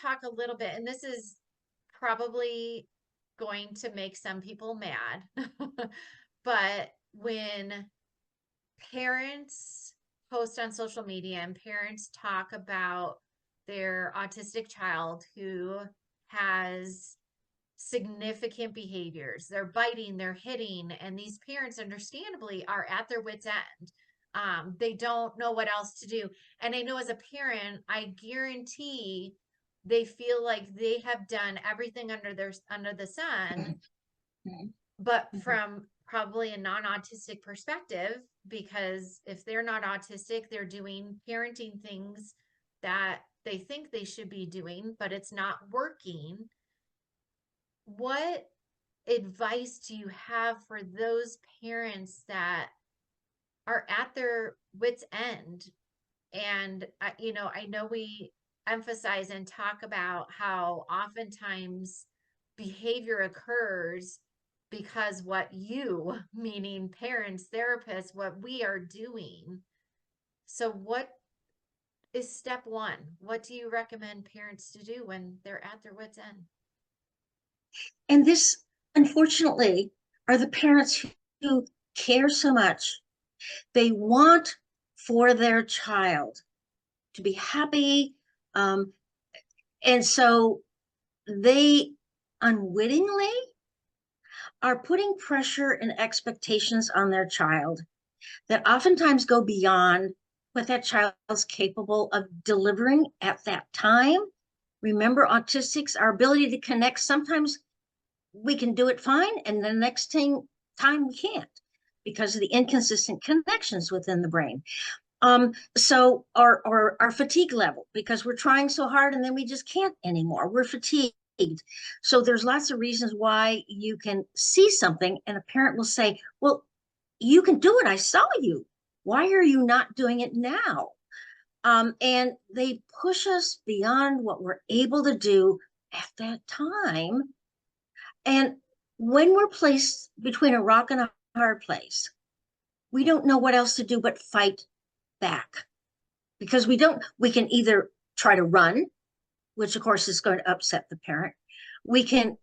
talk a little bit, and this is probably going to make some people mad, but when parents post on social media and parents talk about their autistic child who has significant behaviors, they're biting, they're hitting, and these parents understandably are at their wits' end. They don't know what else to do. And I know as a parent, I guarantee they feel like they have done everything under the sun, but from probably a non-autistic perspective, because if they're not autistic, they're doing parenting things that they think they should be doing, but it's not working. What advice do you have for those parents that are at their wits' end? And I know we emphasize and talk about how oftentimes behavior occurs because what you, meaning parents, therapists, what we are doing. So what is step one? What do you recommend parents to do when they're at their wits' end? And this, unfortunately, are the parents who care so much. They want for their child to be happy. Um, and so they unwittingly are putting pressure and expectations on their child that oftentimes go beyond what that child's capable of delivering at that time. Remember, autistics, our ability to connect, sometimes we can do it fine, and the next time we can't because of the inconsistent connections within the brain. So our fatigue level, because we're trying so hard and then we just can't anymore. We're fatigued. So there's lots of reasons why you can see something and a parent will say, well, you can do it. I saw you. Why are you not doing it now? And they push us beyond what we're able to do at that time. And when we're placed between a rock and a hard place, we don't know what else to do but fight back because we can either try to run, which of course is going to upset the parent. We can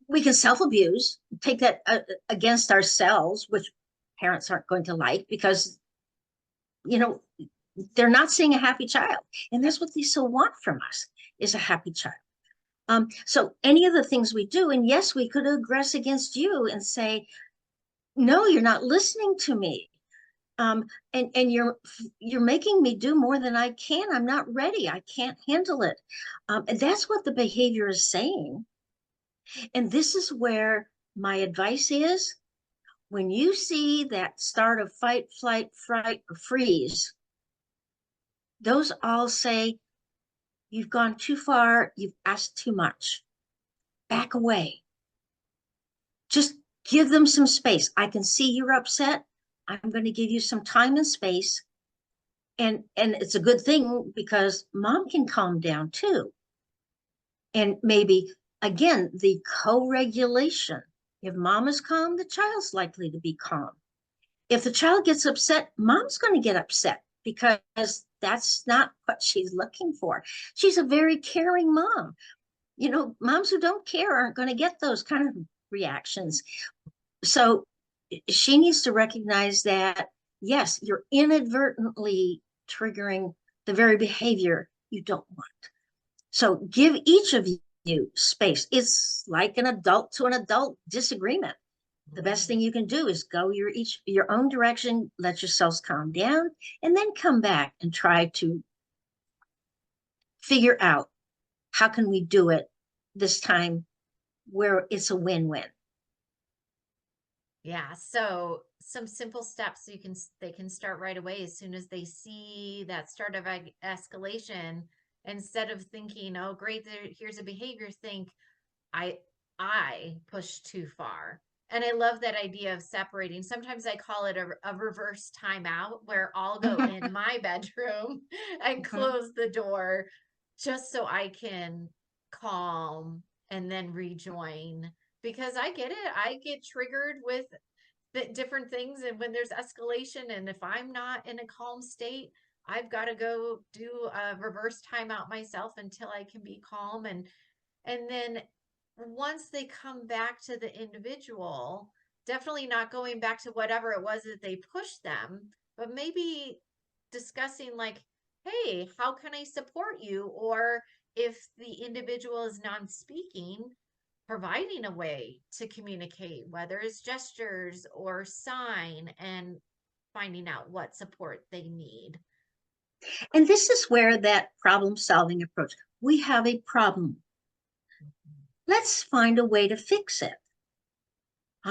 self-abuse, take that against ourselves, which parents aren't going to like because, you know, they're not seeing a happy child. And that's what they so want from us, is a happy child. So any of the things we do, and yes, we could aggress against you and say, no, you're not listening to me. And you're making me do more than I can. I'm not ready. I can't handle it. And that's what the behavior is saying. And this is where my advice is, when you see that start of fight, flight, fright, or freeze, those all say, you've gone too far, you've asked too much. Back away. Just give them some space. I can see you're upset. I'm going to give you some time and space. And it's a good thing because mom can calm down too. And maybe, again, the co-regulation. If mom is calm, the child's likely to be calm. If the child gets upset, mom's going to get upset because that's not what she's looking for. She's a very caring mom. You know, moms who don't care aren't going to get those kind of reactions. So she needs to recognize that, yes, you're inadvertently triggering the very behavior you don't want. So give each of you space. It's like an adult to an adult disagreement. The best thing you can do is go your own direction, let yourselves calm down, and then come back and try to figure out how can we do it this time where it's a win-win. Yeah, so some simple steps they can start right away as soon as they see that start of escalation. Instead of thinking, oh great, here's a behavior, think I I pushed too far. And I love that idea of separating. Sometimes I call it a reverse timeout where I'll go in my bedroom and close the door just so I can calm and then rejoin, because I get it. I get triggered with the different things, and when there's escalation, and if I'm not in a calm state, I've got to go do a reverse timeout myself until I can be calm. And then once they come back to the individual, definitely not going back to whatever it was that they pushed them, but maybe discussing like, hey, how can I support you? Or if the individual is non-speaking, providing a way to communicate, whether it's gestures or sign, and finding out what support they need. And this is where that problem solving approach, we have a problem. Let's find a way to fix it.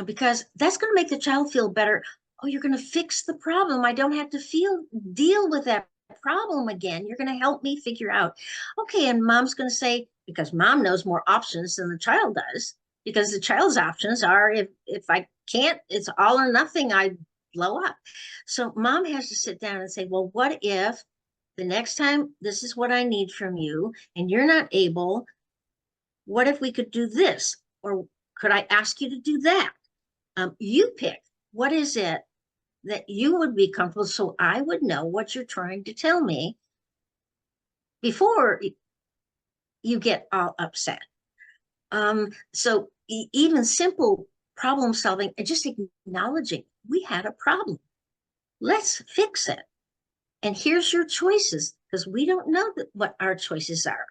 Because that's going to make the child feel better. Oh, you're going to fix the problem. I don't have to deal with that problem again. You're going to help me figure out. Okay, and mom's going to say, because mom knows more options than the child does, because the child's options are if I can't, it's all or nothing, I blow up. So mom has to sit down and say, well, what if the next time this is what I need from you and you're not able, what if we could do this? Or could I ask you to do that? You pick. What is it that you would be comfortable so I would know what you're trying to tell me before you get all upset. So even simple problem solving and just acknowledging we had a problem. Let's fix it. And here's your choices because we don't know what our choices are.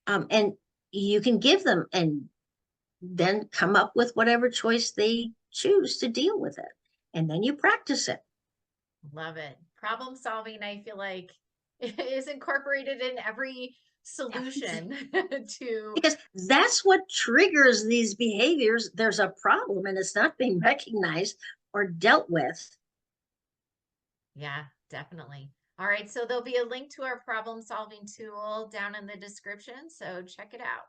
And you can give them and then come up with whatever choice they choose to deal with it. And then you practice it. Love it. Problem solving, I feel like, is incorporated in every solution to, Because that's what triggers these behaviors. There's a problem and it's not being recognized or dealt with. yeah, definitely. All right, so there'll be a link to our problem solving tool down in the description, so check it out.